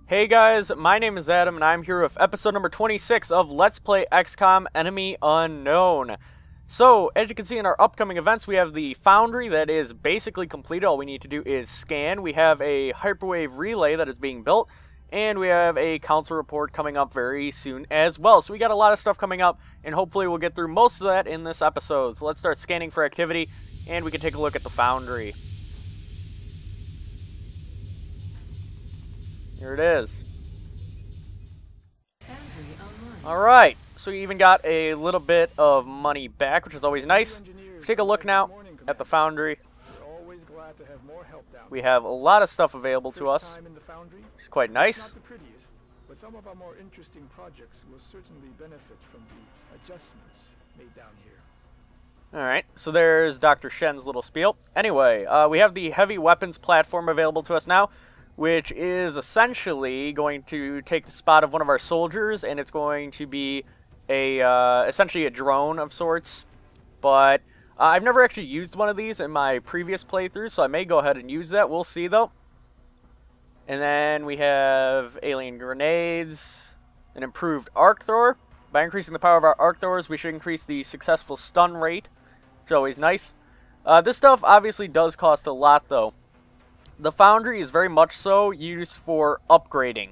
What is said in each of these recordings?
Hey guys, my name is Adam and I'm here with episode number 26 of Let's Play XCOM Enemy Unknown. So, as you can see in our upcoming events, we have the foundry that is basically completed. All we need to do is scan. We have a hyperwave relay that is being built, and we have a council report coming up very soon as well. So we got a lot of stuff coming up, and hopefully we'll get through most of that in this episode. So let's start scanning for activity, and we can take a look at the foundry. Here it is. Alright, so we even got a little bit of money back, which is always nice. Take a look now at the foundry. We have a lot of stuff available to us, which is quite nice. But some of our more interesting projects will certainly benefit from the adjustments made down here. Alright, so there's Dr. Shen's little spiel. Anyway, we have the heavy weapons platform available to us now, which is essentially going to take the spot of one of our soldiers, and it's going to be a essentially a drone of sorts. But I've never actually used one of these in my previous playthrough, so I may go ahead and use that. We'll see, though. And then we have alien grenades, an improved arc thrower. By increasing the power of our arc throwers, we should increase the successful stun rate, which is always nice. This stuff obviously does cost a lot, though. The foundry is very much so used for upgrading,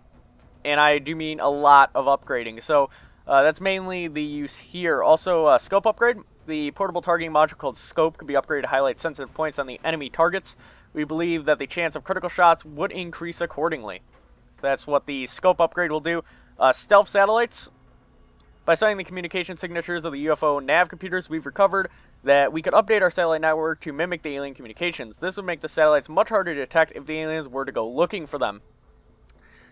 and I do mean a lot of upgrading. So that's mainly the use here. Also, scope upgrade. The portable targeting module called Scope could be upgraded to highlight sensitive points on the enemy targets. We believe that the chance of critical shots would increase accordingly. So that's what the Scope upgrade will do. Stealth satellites. By studying the communication signatures of the UFO nav computers, we've recovered that we could update our satellite network to mimic the alien communications. This would make the satellites much harder to detect if the aliens were to go looking for them.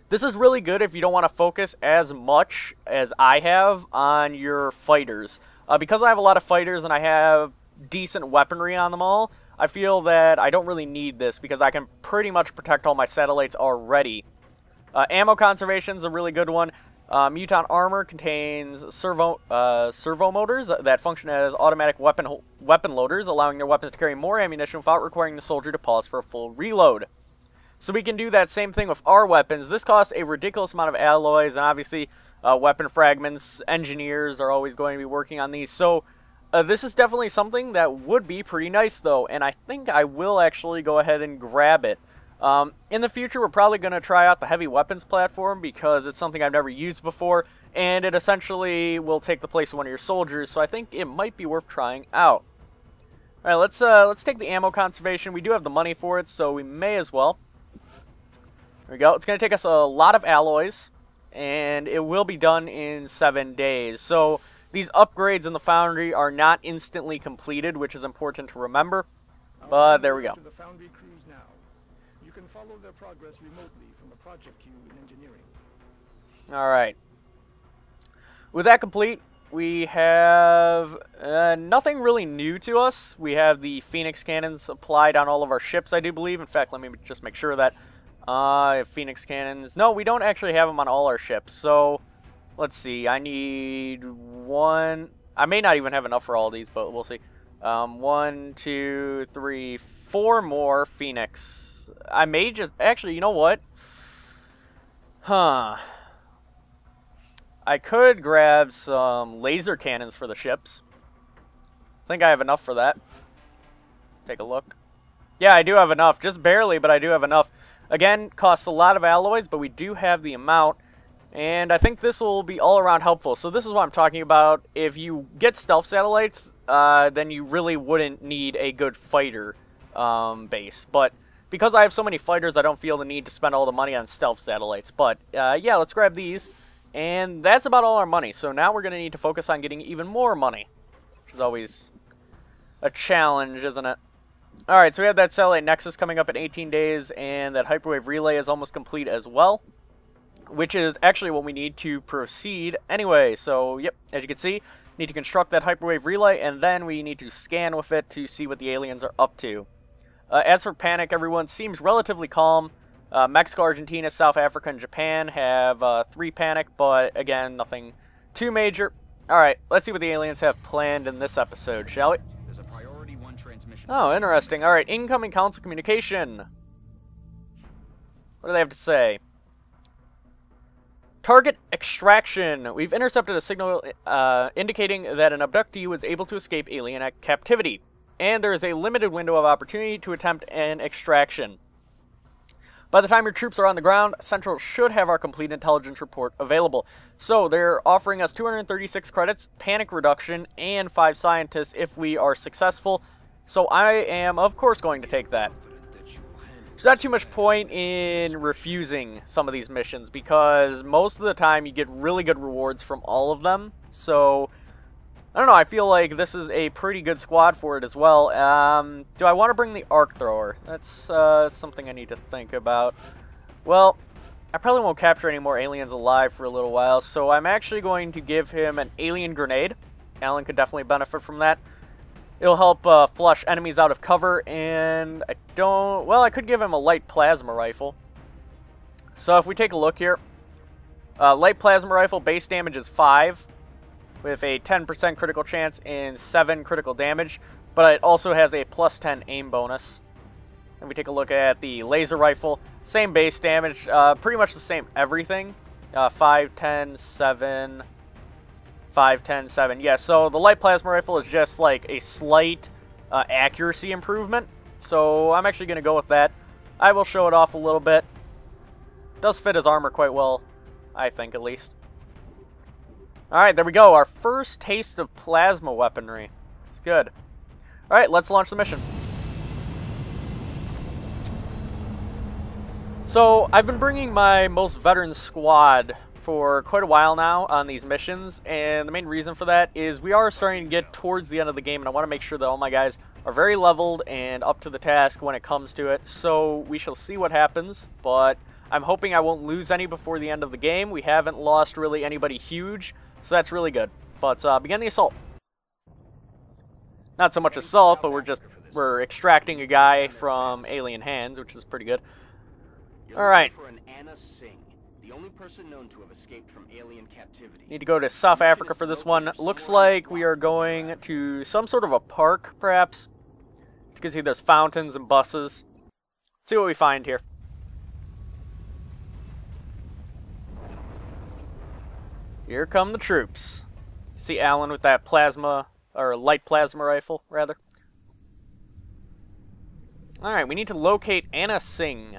This is really good if you don't want to focus as much as I have on your fighters. Because I have a lot of fighters and I have decent weaponry on them all, I feel that I don't really need this because I can pretty much protect all my satellites already. Ammo conservation is a really good one. Mutant armor contains servo motors that function as automatic weapon loaders, allowing their weapons to carry more ammunition without requiring the soldier to pause for a full reload. So we can do that same thing with our weapons. This costs a ridiculous amount of alloys, and obviously weapon fragments. Engineers are always going to be working on these. So this is definitely something that would be pretty nice, though, and I think I will actually go ahead and grab it. In the future, we're probably going to try out the heavy weapons platform because it's something I've never used before, and it essentially will take the place of one of your soldiers, so I think it might be worth trying out. Alright, let's take the ammo conservation. We do have the money for it, so we may as well. There we go. It's going to take us a lot of alloys, and it will be done in 7 days. So these upgrades in the foundry are not instantly completed, which is important to remember, but there we go. You can follow their progress remotely from the project queue in engineering. Alright. With that complete, we have nothing really new to us. We have the Phoenix cannons applied on all of our ships, I do believe. In fact, let me just make sure that Phoenix cannons. No, we don't actually have them on all our ships. So, let's see. I need one. I may not even have enough for all of these, but we'll see. 1, 2, 3, 4 more Phoenix. I may just... Actually, you know what? I could grab some laser cannons for the ships. I think I have enough for that. Let's take a look. Yeah, I do have enough. Just barely, but I do have enough. Again, costs a lot of alloys, but we do have the amount. And I think this will be all around helpful. So this is what I'm talking about. If you get stealth satellites, then you really wouldn't need a good fighter base. But because I have so many fighters, I don't feel the need to spend all the money on stealth satellites. But yeah, let's grab these. And that's about all our money. So now we're going to need to focus on getting even more money, which is always a challenge, isn't it? Alright, so we have that satellite nexus coming up in 18 days, and that hyperwave relay is almost complete as well, which is actually what we need to proceed anyway. So, yep, as you can see, need to construct that hyperwave relay, and then we need to scan with it to see what the aliens are up to. As for panic, everyone seems relatively calm. Mexico, Argentina, South Africa, and Japan have 3 panic, but again, nothing too major. Alright, let's see what the aliens have planned in this episode, shall we? There's a priority 1 transmission. Oh, interesting. Alright, incoming council communication. What do they have to say? Target extraction. We've intercepted a signal indicating that an abductee was able to escape alien captivity, and there is a limited window of opportunity to attempt an extraction. By the time your troops are on the ground, Central should have our complete intelligence report available. So they're offering us 236 credits, panic reduction, and 5 scientists if we are successful. So I am, of course, going to take that. There's not too much point in refusing some of these missions because most of the time you get really good rewards from all of them. So, I don't know, I feel like this is a pretty good squad for it as well. Do I want to bring the arc thrower? That's something I need to think about. Well, I probably won't capture any more aliens alive for a little while, so I'm actually going to give him an alien grenade. Alan could definitely benefit from that. It'll help flush enemies out of cover, and I could give him a light plasma rifle. So if we take a look here, light plasma rifle base damage is 5, with a 10% critical chance and 7 critical damage, but it also has a plus 10 aim bonus. If we take a look at the laser rifle, same base damage, pretty much the same everything, 5, 10, 7... 5, 10, 7. Yeah, so the light plasma rifle is just like a slight accuracy improvement. So I'm actually going to go with that. I will show it off a little bit. Does fit his armor quite well, I think, at least. Alright, there we go. Our first taste of plasma weaponry. It's good. Alright, let's launch the mission. So, I've been bringing my most veteran squad for quite a while now on these missions, and the main reason for that is we are starting to get towards the end of the game, and I want to make sure that all my guys are very leveled and up to the task when it comes to it. So we shall see what happens, but I'm hoping I won't lose any before the end of the game. We haven't lost really anybody huge, so that's really good. But begin the assault. Not so much assault, but we're extracting a guy from alien hands, which is pretty good. All right. The only person known to have escaped from alien captivity. Need to go to South Africa for this one. Looks like we are going to some sort of a park, perhaps. You can see there's fountains and buses. Let's see what we find here. Here come the troops. See Alan with that plasma, or light plasma rifle, rather. Alright, we need to locate Anna Singh.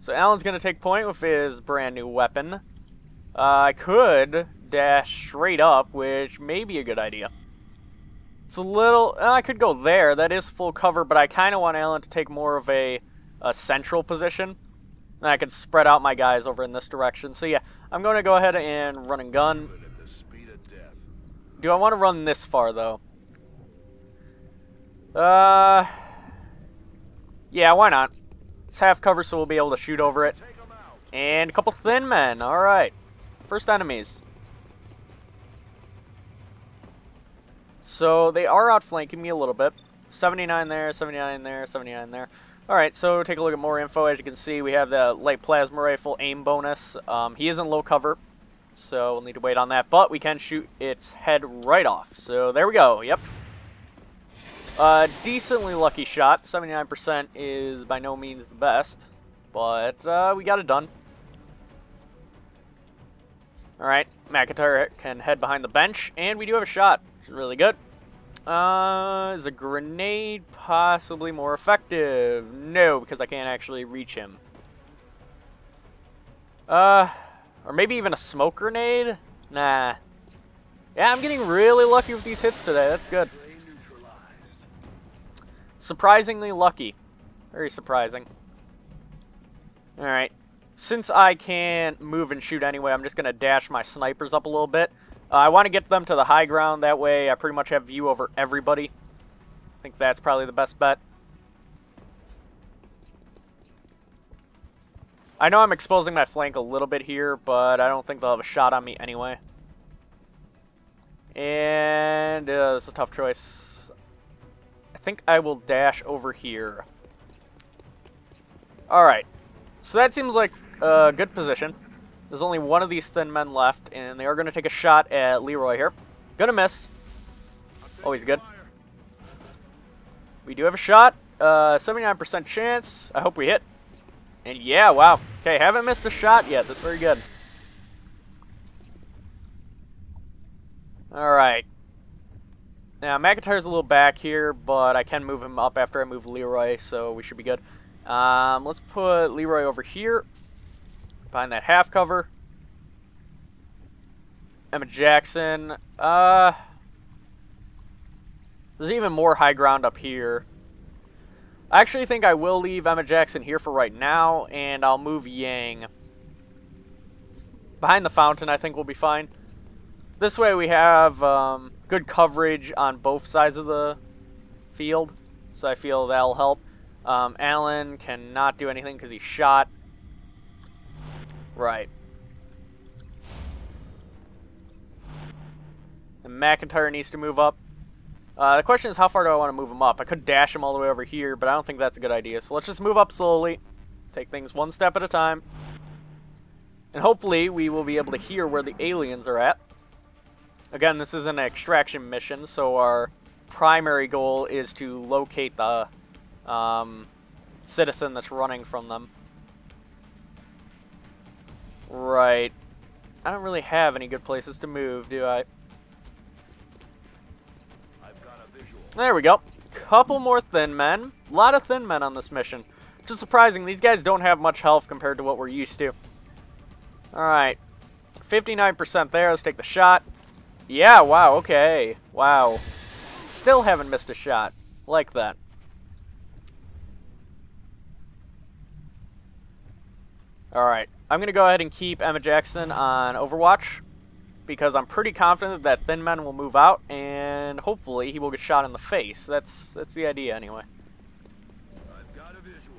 So Alan's going to take point with his brand new weapon. I could dash straight up, which may be a good idea. It's a little... I could go there. That is full cover, but I kind of want Alan to take more of a central position. And I could spread out my guys over in this direction. So yeah, I'm going to go ahead and run and gun. Do I want to run this far, though? Yeah, why not? It's half cover, so we'll be able to shoot over it. And a couple thin men. Alright. First enemies. So they are outflanking me a little bit. 79 there, 79 there, 79 there. Alright, so take a look at more info. As you can see, we have the light plasma rifle aim bonus. He is in low cover, so we'll need to wait on that. But we can shoot its head right off. So there we go. Yep. Decently lucky shot. 79% is by no means the best, but we got it done. Alright, McIntyre can head behind the bench, and we do have a shot, which is really good. Is a grenade possibly more effective? No, because I can't actually reach him. Or maybe even a smoke grenade? Nah. Yeah, I'm getting really lucky with these hits today. That's good. Surprisingly lucky. Very surprising. Alright. Since I can move and shoot anyway, I'm just going to dash my snipers up a little bit. I want to get them to the high ground. That way I pretty much have view over everybody. I think that's probably the best bet. I know I'm exposing my flank a little bit here, but I don't think they'll have a shot on me anyway. And this is a tough choice. I think I will dash over here. Alright. So that seems like a good position. There's only one of these thin men left, and they are going to take a shot at Leroy here. Gonna miss. Always good. We do have a shot. 79% chance. I hope we hit. And yeah, wow. Okay, haven't missed a shot yet. That's very good. Alright. Now, McIntyre's a little back here, but I can move him up after I move Leroy, so we should be good. Let's put Leroy over here, behind that half cover. Emma Jackson. There's even more high ground up here. I actually think I will leave Emma Jackson here for right now, and I'll move Yang. Behind the fountain, I think we'll be fine. This way we have good coverage on both sides of the field, so I feel that'll help. Allen cannot do anything because he's shot. Right. And McIntyre needs to move up. The question is, how far do I want to move him up? I could dash him all the way over here, but I don't think that's a good idea. So let's just move up slowly. Take things one step at a time. And hopefully we will be able to hear where the aliens are at. Again, this is an extraction mission, so our primary goal is to locate the citizen that's running from them. Right. I don't really have any good places to move, do I? There we go. Couple more thin men. A lot of thin men on this mission. Which is surprising. These guys don't have much health compared to what we're used to. Alright. 59% there. Let's take the shot. Yeah, wow, okay. Wow. Still haven't missed a shot. Like that. Alright. I'm going to go ahead and keep Emma Jackson on Overwatch, because I'm pretty confident that Thin Men will move out, and hopefully he will get shot in the face. That's the idea, anyway. I've got a visual.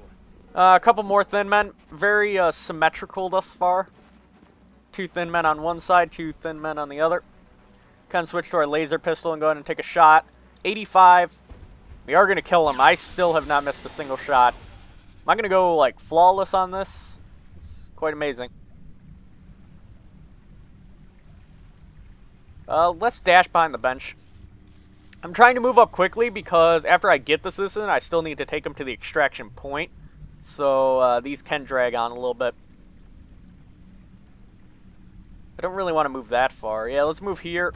A couple more Thin Men. Very symmetrical thus far. 2 Thin Men on one side, 2 Thin Men on the other. Kind of switch to our laser pistol and go ahead and take a shot. 85. We are going to kill him. I still have not missed a single shot. Am I going to go, like, flawless on this? It's quite amazing. Let's dash behind the bench. I'm trying to move up quickly because after I get the citizen, I still need to take him to the extraction point. So these can drag on a little bit. I don't really want to move that far. Yeah, let's move here.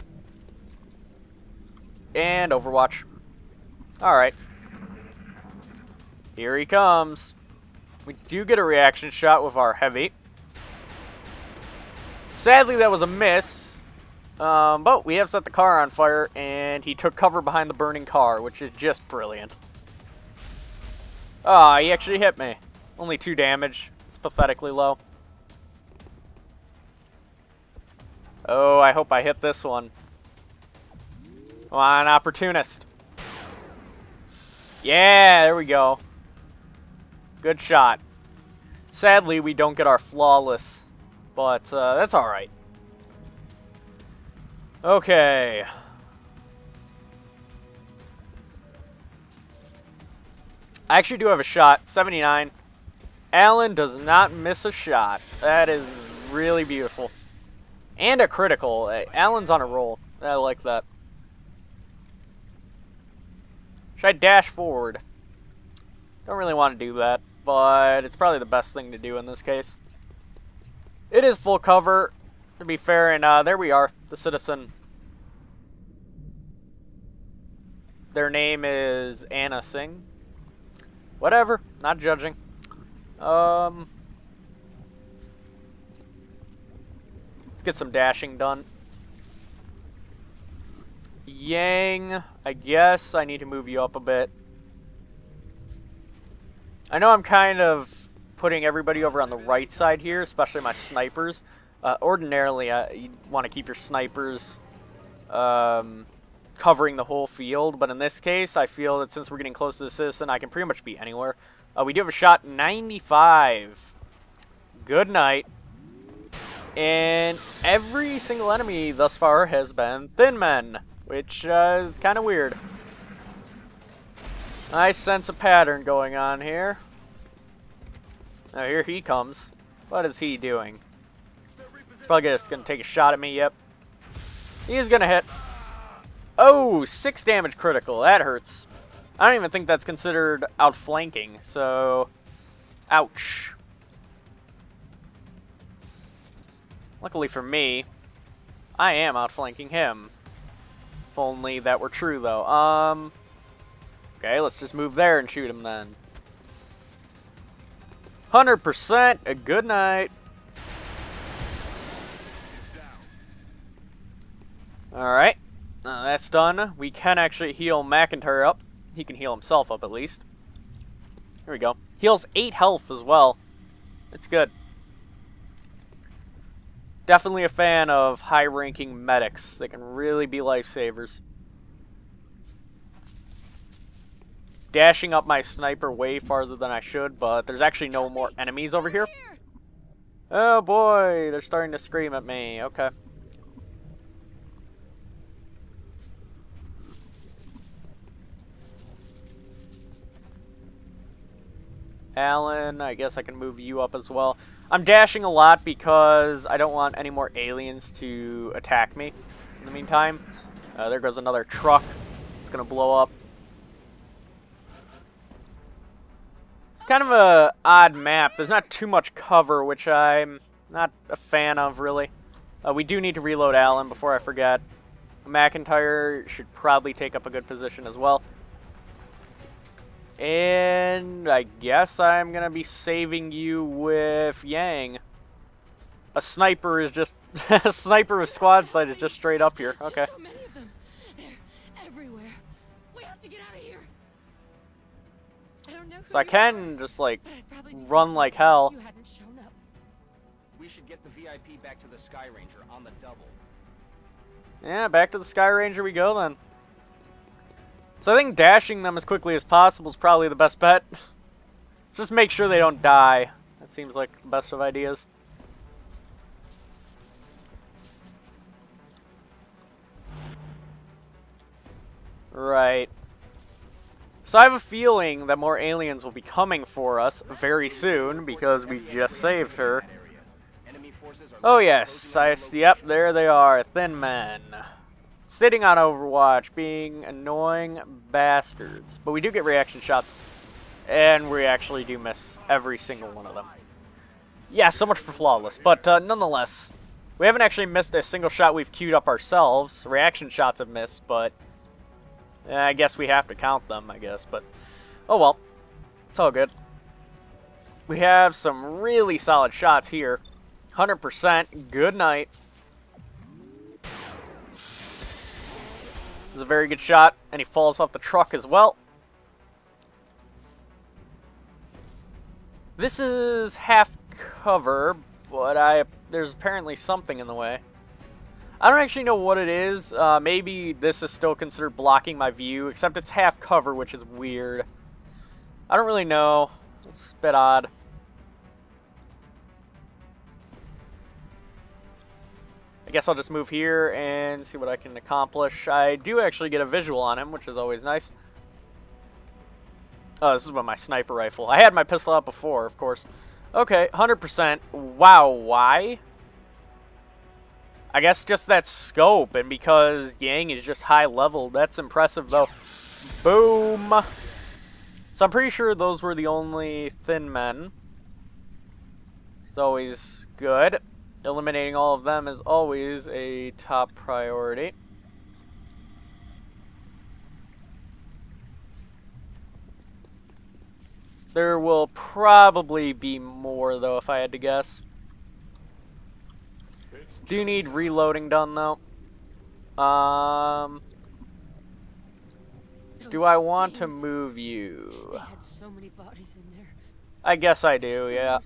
And Overwatch. Alright. Here he comes. We do get a reaction shot with our heavy. Sadly, that was a miss. But we have set the car on fire, and he took cover behind the burning car, which is just brilliant. Ah, he actually hit me. Only 2 damage. It's pathetically low. Oh, I hope I hit this one. Come on, opportunist. Yeah, there we go. Good shot. Sadly, we don't get our flawless, but that's alright. Okay. I actually do have a shot. 79. Allen does not miss a shot. That is really beautiful. And a critical. Allen's on a roll. I like that. Should I dash forward? Don't really want to do that, but it's probably the best thing to do in this case. It is full cover, to be fair, and there we are, the citizen. Their name is Anna Singh. Whatever, not judging. Let's get some dashing done. Yang, I guess I need to move you up a bit. I know I'm kind of putting everybody over on the right side here, especially my snipers. Ordinarily, you want to keep your snipers covering the whole field, but in this case, I feel that since we're getting close to the citizen, I can pretty much be anywhere. We do have a shot, 95. Good night. And every single enemy thus far has been Thin Men, which is kind of weird. I sense a pattern going on here. Now here he comes. What is he doing? Probably just going to take a shot at me, yep. He's going to hit. Oh, 6 damage critical. That hurts. I don't even think that's considered outflanking, so ouch. Luckily for me, I am outflanking him. If only that were true, though. Okay, let's just move there and shoot him then. 100%. A good night. Alright. That's done. We can actually heal McIntyre up. He can heal himself up, at least. Here we go. Heals 8 health as well. It's good. Definitely a fan of high-ranking medics. They can really be lifesavers. Dashing up my sniper way farther than I should, but there's actually no more enemies over here. Oh boy, they're starting to scream at me. Okay. Alan, I guess I can move you up as well. I'm dashing a lot because I don't want any more aliens to attack me in the meantime. There goes another truck. It's going to blow up. It's kind of a odd map. There's not too much cover, which I'm not a fan of, really. We do need to reload Alan before I forget. McIntyre should probably take up a good position as well. And I guess I'm going to be saving you with Yang. A sniper is just... a sniper with squad sight is just straight up here. Okay. So many of them. They're everywhere. We have to get out of here. I don't know. So I can just, like, run like hell. You hadn't shown up. We should get the VIP back to the Sky Ranger on the double. Yeah, back to the Sky Ranger we go then. So I think dashing them as quickly as possible is probably the best bet. Just make sure they don't die. That seems like the best of ideas. Right. So I have a feeling that more aliens will be coming for us very soon because we just saved her. Oh yes, yep, there they are, thin men. Sitting on Overwatch, being annoying bastards. But we do get reaction shots, and we actually do miss every single one of them. Yeah, so much for flawless, but nonetheless, we haven't actually missed a single shot we've queued up ourselves. Reaction shots have missed, but I guess we have to count them, I guess. But, oh well, it's all good. We have some really solid shots here. 100%, good night. This is a very good shot, and he falls off the truck as well. This is half cover, but there's apparently something in the way. I don't actually know what it is. Maybe this is still considered blocking my view, except it's half cover, which is weird. I don't really know. It's a bit odd. I guess I'll just move here and see what I can accomplish. I do actually get a visual on him, which is always nice. Oh, this is with my sniper rifle. I had my pistol out before, of course. Okay, 100%. Wow, why? I guess just that scope, and because Yang is just high level. That's impressive, though. Boom! So I'm pretty sure those were the only thin men. It's always good. Eliminating all of them is always a top priority. There will probably be more, though, if I had to guess. Do need reloading done, though. Do I want to move you? They had so many bodies in there. I guess I do, yeah.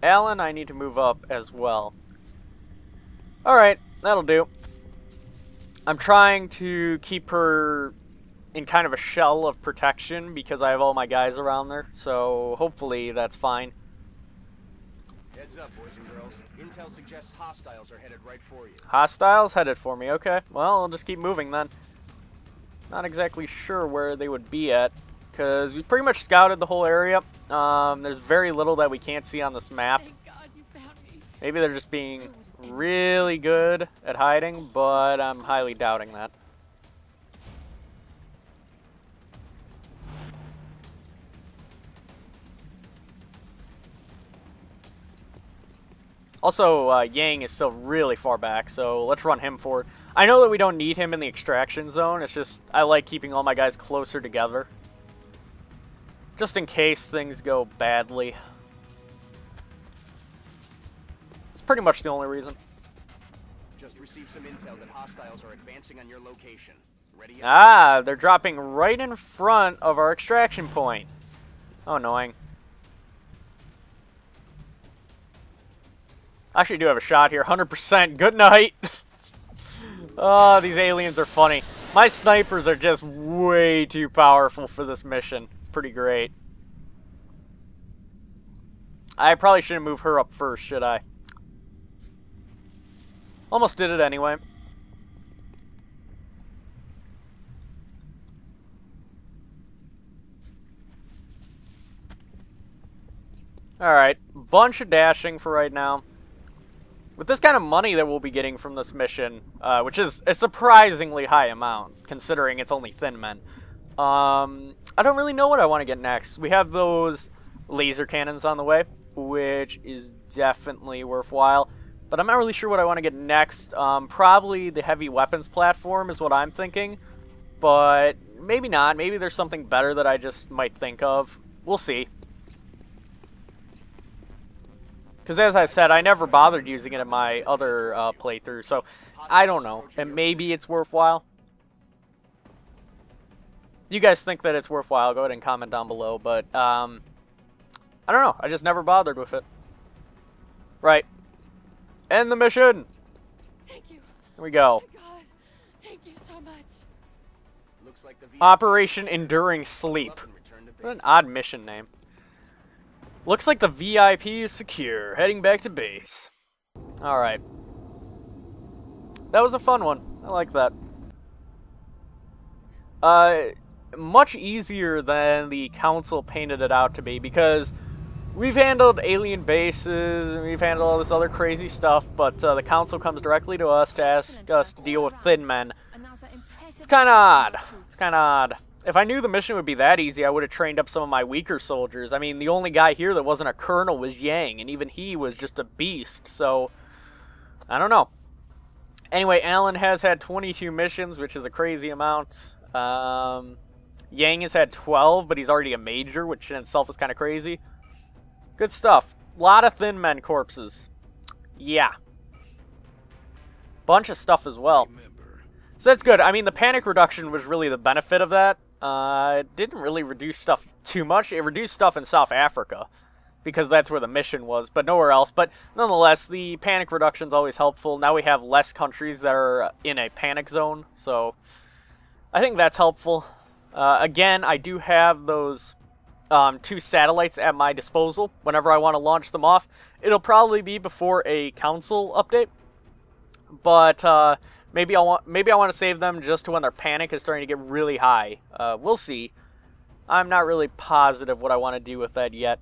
Alan, I need to move up as well. Alright, that'll do. I'm trying to keep her in kind of a shell of protection because I have all my guys around there, so hopefully that's fine. Heads up, boys and girls. Intel suggests hostiles are headed right for you. Hostiles headed for me, okay. Well, I'll just keep moving then. Not exactly sure where they would be at, because we pretty much scouted the whole area. There's very little that we can't see on this map. Thank God you found me. Maybe they're just being really good at hiding, but I'm highly doubting that. Also, Yang is still really far back, so let's run him forward. I know that we don't need him in the extraction zone. It's just I like keeping all my guys closer together. Just in case things go badly. It's pretty much the only reason. Just received some intel that hostiles are advancing on your location. Ready up? Ah, they're dropping right in front of our extraction point. Oh, annoying. I actually do have a shot here. 100%. Good night. Oh, these aliens are funny. My snipers are just way too powerful for this mission. It's pretty great. I probably shouldn't move her up first, should I? Almost did it anyway. Alright, bunch of dashing for right now. With this kind of money that we'll be getting from this mission, which is a surprisingly high amount, considering it's only thin men, I don't really know what I want to get next. We have those laser cannons on the way, which is definitely worthwhile, but I'm not really sure what I want to get next. Probably the heavy weapons platform is what I'm thinking, but maybe not. Maybe there's something better that I just might think of. We'll see. Because as I said, I never bothered using it in my other playthrough, so I don't know. And maybe it's worthwhile. You guys think that it's worthwhile, go ahead and comment down below, but I don't know. I just never bothered with it. Right. End the mission! Thank you. Here we go. Oh my God. Thank you so much. Looks like the Operation Enduring Sleep. What an odd mission name. Looks like the VIP is secure. Heading back to base. Alright. That was a fun one. I like that. Much easier than the council painted it out to be, because we've handled alien bases, and we've handled all this other crazy stuff, but the council comes directly to us to ask us to deal with thin men. It's kind of odd. It's kind of odd. If I knew the mission would be that easy, I would have trained up some of my weaker soldiers. I mean, the only guy here that wasn't a colonel was Yang, and even he was just a beast, so I don't know. Anyway, Alan has had 22 missions, which is a crazy amount. Yang has had 12, but he's already a major, which in itself is kind of crazy. Good stuff. A lot of thin men corpses. Yeah. Bunch of stuff as well. So that's good. I mean, the panic reduction was really the benefit of that. It didn't really reduce stuff too much. It reduced stuff in South Africa, because that's where the mission was, but nowhere else. But nonetheless, the panic reduction is always helpful. Now we have less countries that are in a panic zone, so I think that's helpful. Again, I do have those 2 satellites at my disposal whenever I want to launch them off. It'll probably be before a council update, but maybe I want to save them just to when their panic is starting to get really high. We'll see. I'm not really positive what I want to do with that yet.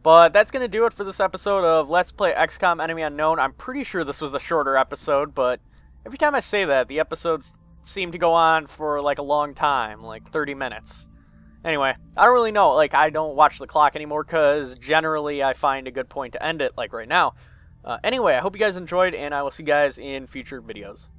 But that's going to do it for this episode of Let's Play XCOM Enemy Unknown. I'm pretty sure this was a shorter episode, but every time I say that, the episodes seem to go on for like a long time, like 30 minutes. Anyway, I don't really know. Like, I don't watch the clock anymore because generally I find a good point to end it, like right now. Anyway, I hope you guys enjoyed, and I will see you guys in future videos.